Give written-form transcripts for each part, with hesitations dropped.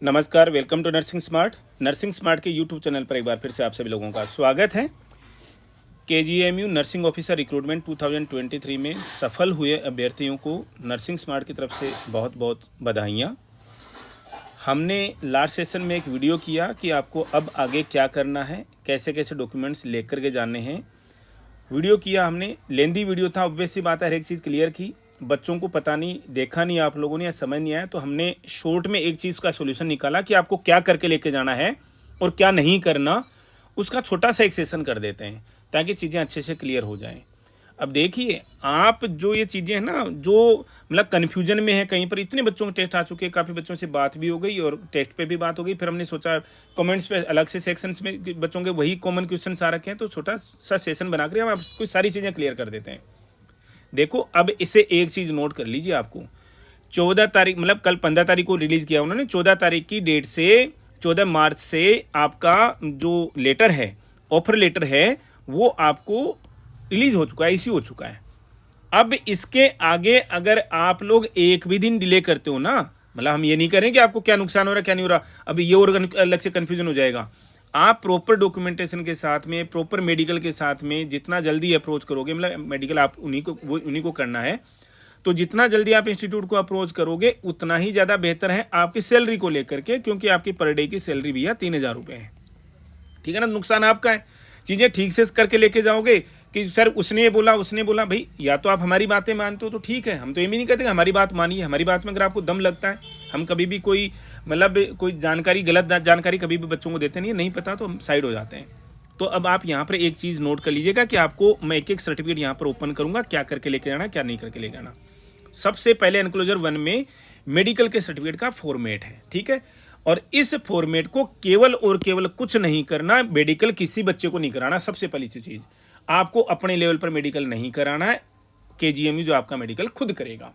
नमस्कार, welcome to nursing smart के YouTube channel पर एक बार फिर से आप सभी लोगों का स्वागत है। केजीएमयू नर्सिंग ऑफिसर रिक्रूटमेंट 2023 में सफल हुए अभ्यर्थियों को नर्सिंग स्मार्ट की तरफ से बहुत बहुत बधाइयाँ। हमने लास्ट सेशन में एक वीडियो किया कि आपको अब आगे क्या करना है, कैसे कैसे डॉक्यूमेंट्स लेकर के जाने हैं। वीडियो किया हमने, लेंदी वीडियो था, ऑब्वियस सी बात है, हर एक चीज़ क्लियर की। बच्चों को पता नहीं, देखा नहीं आप लोगों ने या समझ नहीं आया, तो हमने शॉर्ट में एक चीज़ का सॉल्यूशन निकाला कि आपको क्या करके लेके जाना है और क्या नहीं करना, उसका छोटा सा एक सेशन कर देते हैं ताकि चीज़ें अच्छे से क्लियर हो जाएं। अब देखिए, आप जो ये चीज़ें हैं ना, जो मतलब कन्फ्यूजन में है कहीं पर, इतने बच्चों के टेस्ट आ चुके हैं, काफ़ी बच्चों से बात भी हो गई और टेस्ट पे भी बात हो गई। फिर हमने सोचा कमेंट्स पे अलग से सेक्शंस में बच्चों के वही कॉमन क्वेश्चन आ रखे हैं, तो छोटा सा सेशन बना कर हम आपको सारी चीज़ें क्लियर कर देते हैं। देखो, अब इसे एक चीज़ नोट कर लीजिए, आपको 14 तारीख, मतलब कल 15 तारीख को रिलीज़ किया उन्होंने, 14 तारीख की डेट से 14 मार्च से आपका जो लेटर है, ऑफर लेटर है, वो आपको रिलीज हो चुका है, इश्यू हो चुका है। अब इसके आगे अगर आप लोग एक भी दिन डिले करते हो ना, मतलब हम ये नहीं करें कि आपको क्या नुकसान हो रहा है क्या नहीं हो रहा, अब ये और अलग से कन्फ्यूजन हो जाएगा। आप प्रॉपर डॉक्यूमेंटेशन के साथ में, प्रॉपर मेडिकल के साथ में जितना जल्दी अप्रोच करोगे, मतलब मेडिकल आप उन्हीं को करना है, तो जितना जल्दी आप इंस्टीट्यूट को अप्रोच करोगे उतना ही ज़्यादा बेहतर है आपकी सैलरी को लेकर के, क्योंकि आपकी पर डे की सैलरी भैया 3,000 रुपये है। ठीक है ना, नुकसान आपका है। चीज़ें ठीक से करके लेके जाओगे कि सर उसने बोला, भाई या तो आप हमारी बातें मानते हो तो ठीक है, हम तो ये भी नहीं कहते कि हमारी बात मानिए। हमारी बात में अगर आपको दम लगता है, हम कभी भी कोई मतलब कोई जानकारी, गलत जानकारी कभी भी बच्चों को देते नहीं है, नहीं पता तो हम साइड हो जाते हैं। तो अब आप यहाँ पर एक चीज़ नोट कर लीजिएगा कि आपको मैं एक एक सर्टिफिकेट यहाँ पर ओपन करूँगा, क्या करके लेके जाना, क्या नहीं करके लेके जाना। सबसे पहले एनक्लोजर 1 में मेडिकल के सर्टिफिकेट का फॉर्मेट है, ठीक है। और इस फॉर्मेट को केवल और केवल कुछ नहीं करना, मेडिकल किसी बच्चे को नहीं कराना। सबसे पहली चीज, आपको अपने लेवल पर मेडिकल नहीं कराना है, केजीएमयू जो आपका मेडिकल खुद करेगा।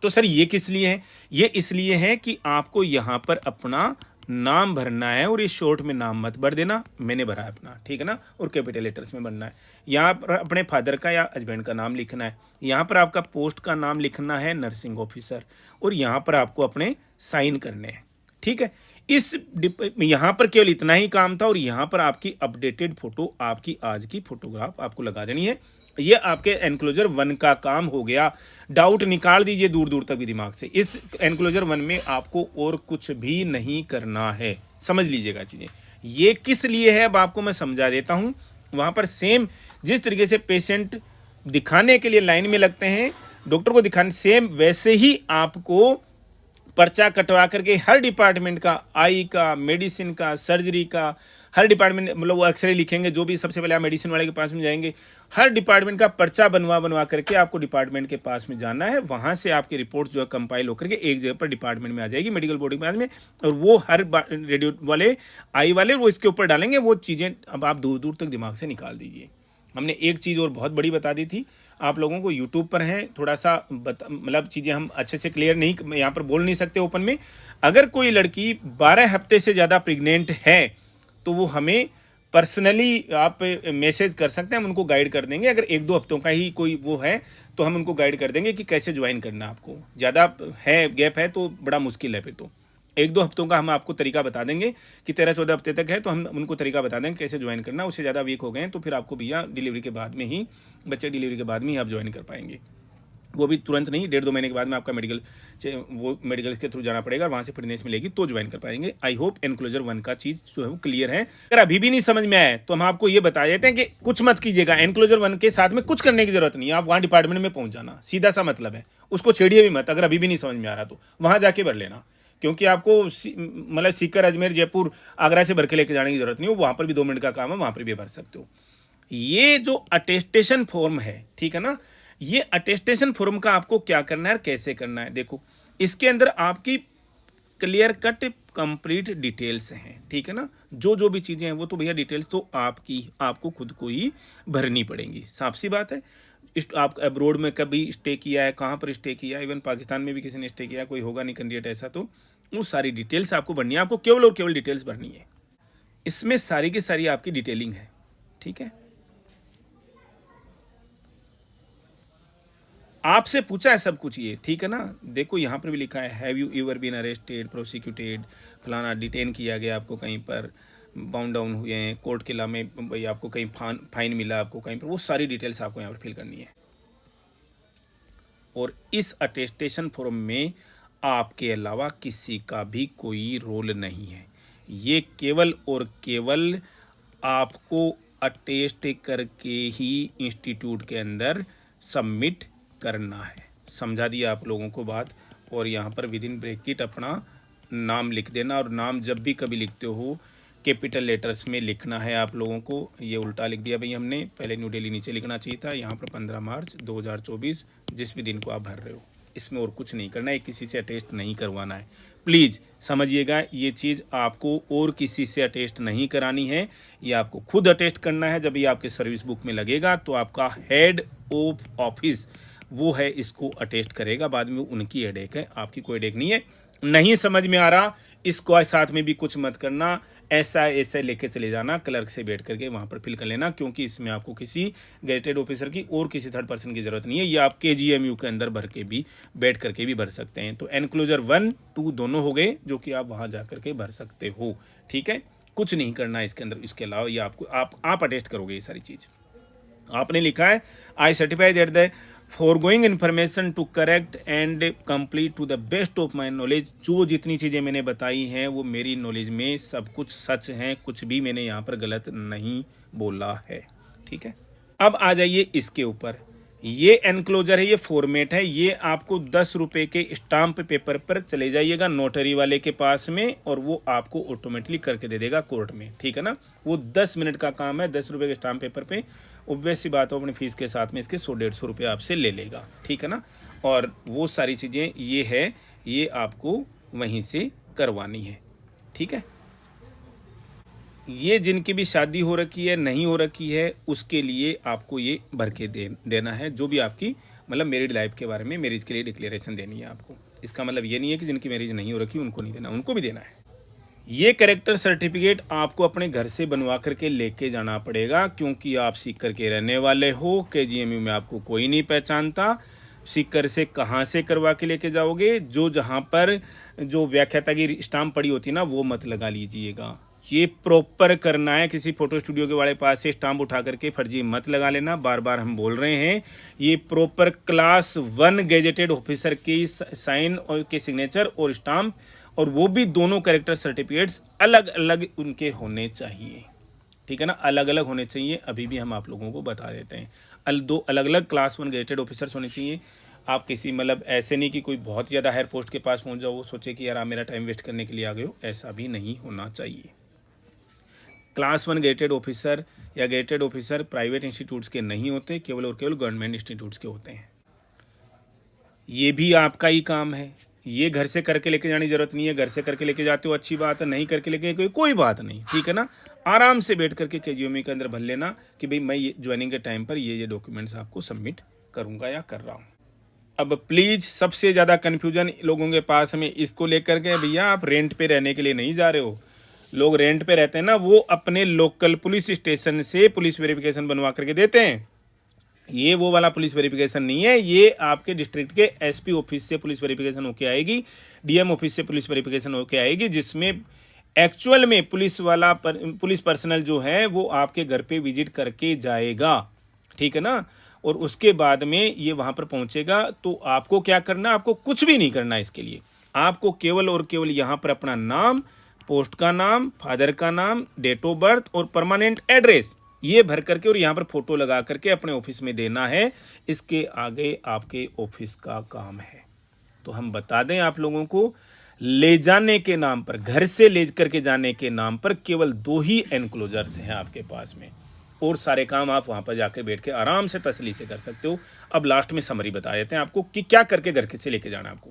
तो सर ये किस लिए है? ये इसलिए है कि आपको यहां पर अपना नाम भरना है, और ये शॉर्ट में नाम मत भर देना, मैंने भरा है अपना, ठीक है ना, और कैपिटल लेटर्स में भरना है। यहाँ पर अपने फादर का या हस्बैंड का नाम लिखना है, यहाँ पर आपका पोस्ट का नाम लिखना है नर्सिंग ऑफिसर, और यहाँ पर आपको अपने साइन करने हैं, ठीक है। इस यहाँ पर केवल इतना ही काम था, और यहाँ पर आपकी अपडेटेड फोटो, आपकी आज की फोटोग्राफ आपको लगा देनी है। ये आपके एनक्लोजर 1 का काम हो गया। डाउट निकाल दीजिए दूर दूर तक भी दिमाग से। इस एनक्लोजर 1 में आपको और कुछ भी नहीं करना है, समझ लीजिएगा चीज़ें। ये किस लिए है अब आपको मैं समझा देता हूँ। वहाँ पर सेम जिस तरीके से पेशेंट दिखाने के लिए लाइन में लगते हैं, डॉक्टर को दिखाने, सेम वैसे ही आपको पर्चा कटवा करके हर डिपार्टमेंट का, आई का, मेडिसिन का, सर्जरी का, हर डिपार्टमेंट, मतलब वो एक्सरे लिखेंगे, जो भी सबसे पहले आप मेडिसिन वाले के पास में जाएंगे, हर डिपार्टमेंट का पर्चा बनवा करके आपको डिपार्टमेंट के पास में जाना है। वहाँ से आपकी रिपोर्ट जो है कंपाइल होकर के एक जगह पर डिपार्टमेंट में आ जाएगी, मेडिकल बोर्ड के पास में, और वो हर रेडियो वाले, आई वाले, वो इसके ऊपर डालेंगे। वो चीज़ें अब आप दूर दूर तक दिमाग से निकाल दीजिए। हमने एक चीज़ और बहुत बड़ी बता दी थी आप लोगों को, यूट्यूब पर है, थोड़ा सा मतलब चीज़ें हम अच्छे से क्लियर नहीं यहाँ पर बोल नहीं सकते ओपन में। अगर कोई लड़की 12 हफ्ते से ज़्यादा प्रेग्नेंट है तो वो हमें पर्सनली आप मैसेज कर सकते हैं, हम उनको गाइड कर देंगे। अगर 1-2 हफ्तों का ही कोई वो है तो हम उनको गाइड कर देंगे कि कैसे ज्वाइन करना। आपको ज़्यादा है, गैप है तो बड़ा मुश्किल है, फिर तो 1-2 हफ्तों का हम आपको तरीका बता देंगे कि 13-14 हफ्ते तक है तो हम उनको तरीका बता देंगे कैसे ज्वाइन करना। उससे ज़्यादा वीक हो गए हैं तो फिर आपको भैया डिलीवरी के बाद में ही, बच्चे डिलीवरी के बाद में ही आप ज्वाइन कर पाएंगे। वो भी तुरंत नहीं, 1.5-2 महीने के बाद में आपका मेडिकल के थ्रू जाना पड़ेगा, वहाँ से फिटनेस मिलेगी तो ज्वाइन कर पाएंगे। आई होप एनक्लोजर 1 का चीज़ जो है वो क्लियर है। अगर अभी भी नहीं समझ में आया तो हम आपको ये बता देते हैं कि कुछ मत कीजिएगा, एनक्लोजर 1 के साथ में कुछ करने की जरूरत नहीं है। आप वहाँ डिपार्टमेंट में पहुँच जाना, सीधा सा मतलब है, उसको छेड़िए भी मत। अगर अभी भी नहीं समझ में आ रहा तो वहाँ जाके भर लेना, क्योंकि आपको मतलब सीकर, अजमेर, जयपुर, आगरा से भर के लेके जाने की जरूरत नहीं हो। वहाँ पर भी 2 मिनट का काम है, वहाँ पर भी भर सकते हो। ये जो अटेस्टेशन फॉर्म है, ठीक है ना, ये अटेस्टेशन फॉर्म का आपको क्या करना है और कैसे करना है, देखो इसके अंदर आपकी क्लियर कट कंप्लीट डिटेल्स हैं, ठीक है ना। जो भी चीज़ें हैं वो तो भैया डिटेल्स तो आपको खुद को ही भरनी पड़ेंगी, साफ सी बात है। आप अब्रोड में कभी स्टे किया है, कहाँ पर स्टे किया, इवन पाकिस्तान में भी किसी ने स्टे किया, कोई होगा नहीं कैंडिडेट ऐसा, तो वो सारी डिटेल्स आपको भरनी है। आपको केवल और केवल डिटेल्स भरनी है, इसमें सारी की सारी आपकी डिटेलिंग है, ठीक है। आपसे पूछा है सब कुछ ये, ठीक है ना। देखो यहाँ पर भी लिखा है, have you ever been arrested, prosecuted, फलाना डिटेन किया गया, आपको कहीं पर बाउंड डाउन हुए हैं, कोर्ट के लामे भाई आपको कहीं फाइन मिला आपको कहीं पर, वो सारी डिटेल्स आपको यहाँ पर फिल करनी है। और इस अटेस्टेशन फॉर्म में आपके अलावा किसी का भी कोई रोल नहीं है। ये केवल और केवल आपको अटेस्ट करके ही इंस्टीट्यूट के अंदर सबमिट करना है। समझा दिया आप लोगों को बात। और यहाँ पर विद इन ब्रैकेट अपना नाम लिख देना, और नाम जब भी कभी लिखते हो कैपिटल लेटर्स में लिखना है आप लोगों को। ये उल्टा लिख दिया भाई हमने, पहले न्यू दिल्ली नीचे लिखना चाहिए था, यहाँ पर 15 मार्च 2024 जिस भी दिन को आप भर रहे हो। इसमें और कुछ नहीं करना है, किसी से अटेस्ट नहीं करवाना है। प्लीज़ समझिएगा, ये चीज़ आपको और किसी से अटेस्ट नहीं करानी है, ये आपको खुद अटेस्ट करना है। जब ये आपके सर्विस बुक में लगेगा तो आपका हेड ऑफ ऑफिस वो है इसको अटेस्ट करेगा, बाद में उनकी हेडेक है, आपकी कोई हेडेक नहीं है। नहीं समझ में आ रहा, इसको साथ में भी कुछ मत करना, ऐसा ऐसा लेके चले जाना, क्लर्क से बैठ करके वहाँ पर फिल कर लेना, क्योंकि इसमें आपको किसी गेजेटेड ऑफिसर की और किसी थर्ड पर्सन की ज़रूरत नहीं है। ये आप KGMU के अंदर भर के भी बैठ करके भी भर सकते हैं। तो एनक्लोजर 1, 2 दोनों हो गए जो कि आप वहाँ जा करके भर सकते हो। ठीक है, कुछ नहीं करना है इसके अंदर। इसके अलावा ये आपको आप अटेस्ट करोगे ये सारी चीज़। आपने लिखा है I certify that the foregoing information to correct and complete to the best of my knowledge. जो जितनी चीज़ें मैंने बताई हैं वो मेरी नॉलेज में सब कुछ सच हैं, कुछ भी मैंने यहाँ पर गलत नहीं बोला है। ठीक है, अब आ जाइए इसके ऊपर। ये एनक्लोजर है, ये फॉर्मेट है, ये आपको 10 रुपये के स्टाम्प पेपर पर चले जाइएगा नोटरी वाले के पास में, और वो आपको ऑटोमेटिकली करके दे देगा कोर्ट में। ठीक है ना, वो 10 मिनट का काम है। 10 रुपये के स्टाम्प पेपर पे ऑब्वियस सी बात हो अपनी फीस के साथ में इसके 100-150 रुपये आपसे ले लेगा। ठीक है ना, और वो सारी चीज़ें ये है, ये आपको वहीं से करवानी है। ठीक है, ये जिनकी भी शादी हो रखी है, नहीं हो रखी है, उसके लिए आपको ये भर के देना है। जो भी आपकी मतलब मैरिड लाइफ के बारे में, मैरिज के लिए डिक्लेरेशन देनी है आपको। इसका मतलब ये नहीं है कि जिनकी मैरिज नहीं हो रखी उनको नहीं देना, उनको भी देना है। ये कैरेक्टर सर्टिफिकेट आपको अपने घर से बनवा करके लेके जाना पड़ेगा, क्योंकि आप सीकर के रहने वाले हो। KGMU में आपको कोई नहीं पहचानता। सीकर से कहाँ से करवा के लेके जाओगे? जो जहाँ पर जो व्याख्याता की स्टाम्प पड़ी होती है ना, वो मत लगा लीजिएगा। ये प्रॉपर करना है। किसी फोटो स्टूडियो के वाले पास से स्टाम्प उठा करके फर्जी मत लगा लेना। बार बार हम बोल रहे हैं, ये प्रॉपर क्लास 1 गेजेटेड ऑफिसर की साइन और के सिग्नेचर और स्टाम्प, और वो भी दोनों कैरेक्टर सर्टिफिकेट्स अलग अलग उनके होने चाहिए। ठीक है ना, अलग अलग होने चाहिए। अभी भी हम आप लोगों को बता देते हैं, 2 अलग अलग क्लास 1 गेजेटेड ऑफिसर्स होने चाहिए। आप किसी मतलब ऐसे नहीं कि कोई बहुत ज़्यादा हायर पोस्ट के पास पहुंच जाओ, वो सोचे कि यार आप मेरा टाइम वेस्ट करने के लिए आ गए हो, ऐसा भी नहीं होना चाहिए। क्लास 1 गेजेटेड ऑफिसर या गेजेटेड ऑफिसर प्राइवेट इंस्टीट्यूट्स के नहीं होते, केवल और केवल गवर्नमेंट इंस्टीट्यूट्स के होते हैं। ये भी आपका ही काम है। ये घर से करके लेके जाने की जरूरत नहीं है। घर से करके लेके जाते हो अच्छी बात है, नहीं करके लेके कोई बात नहीं। ठीक है ना, आराम से बैठ करके KGMU के अंदर भर लेना कि भाई मैं ये ज्वाइनिंग के टाइम पर ये डॉक्यूमेंट्स आपको सबमिट करूंगा या कर रहा हूँ। अब प्लीज़, सबसे ज़्यादा कन्फ्यूजन लोगों के पास में इसको लेकर के, भैया आप रेंट पे रहने के लिए नहीं जा रहे हो। लोग रेंट पे रहते हैं ना, वो अपने लोकल पुलिस स्टेशन से पुलिस वेरिफिकेशन बनवा करके देते हैं। ये वो वाला पुलिस वेरिफिकेशन नहीं है, ये आपके डिस्ट्रिक्ट के SP ऑफिस से पुलिस वेरिफिकेशन होके आएगी, DM ऑफिस से पुलिस वेरिफिकेशन होके आएगी, जिसमें एक्चुअल में पुलिस पर्सनल जो है वो आपके घर पे विजिट करके जाएगा। ठीक है ना, और उसके बाद में ये वहाँ पर पहुँचेगा। तो आपको क्या करना, आपको कुछ भी नहीं करना है। इसके लिए आपको केवल और केवल यहाँ पर अपना नाम, पोस्ट का नाम, फादर का नाम, डेट ऑफ बर्थ और परमानेंट एड्रेस ये भर करके और यहाँ पर फोटो लगा करके अपने ऑफिस में देना है। इसके आगे आपके ऑफिस का काम है। तो हम बता दें आप लोगों को, ले जाने के नाम पर, घर से ले करके जाने के नाम पर केवल 2 ही एनक्लोजर्स हैं आपके पास में, और सारे काम आप वहाँ पर जाकर बैठ के आराम से तसल्ली से कर सकते हो। अब लास्ट में समरी बता देते हैं आपको कि क्या करके घर से लेके जाना है आपको।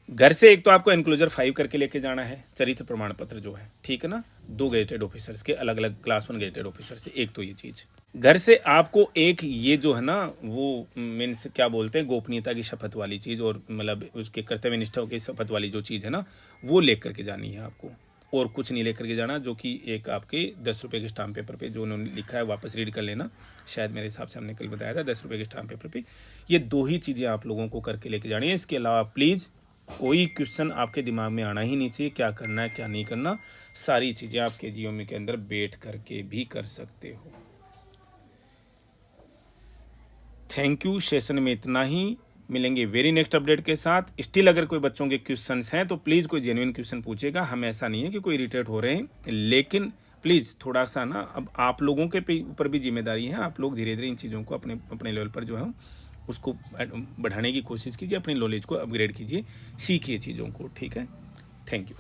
घर से एक तो आपको एनक्लोजर 5 करके लेके जाना है, चरित्र प्रमाण पत्र जो है। ठीक है ना, 2 गेजेटेड ऑफिसर्स के, अलग अलग क्लास 1 गेजेटेड ऑफिसर से। एक तो ये चीज़ घर से आपको एक ये जो है ना, वो मीन्स क्या बोलते हैं, गोपनीयता की शपथ वाली चीज़, और मतलब उसके कर्तव्य निष्ठा की शपथ वाली जो चीज़ है ना, वो लेकर के जानी है आपको। और कुछ नहीं लेकर के जाना। जो कि एक आपके 10 रुपये के स्टाम्प पेपर पे जो उन्होंने लिखा है, वापस रीड कर लेना। शायद मेरे हिसाब से हमने कल बताया था, 10 रुपये के स्टाम्प पेपर पे ये 2 ही चीज़ें आप लोगों को करके लेके जानी है। इसके अलावा प्लीज़ कोई क्वेश्चन आपके दिमाग में आना ही नहीं चाहिए, क्या करना है क्या नहीं करना, सारी चीज़ें आप KGMU के अंदर बैठ करके भी कर सकते हो। Thank you. सेशन में इतना ही, मिलेंगे वेरी नेक्स्ट अपडेट के साथ। स्टिल अगर कोई बच्चों के क्वेश्चंस हैं तो प्लीज़ कोई जेन्युइन क्वेश्चन पूछेगा, हम ऐसा नहीं है कि कोई इरिटेट हो रहे हैं, लेकिन प्लीज़ थोड़ा सा ना, अब आप लोगों के ऊपर भी जिम्मेदारी है, आप लोग धीरे धीरे इन चीज़ों को अपने अपने लेवल पर जो है उसको बढ़ाने की कोशिश कीजिए, अपनी नॉलेज को अपग्रेड कीजिए, सीखिए चीज़ों को, ठीक है। Thank you.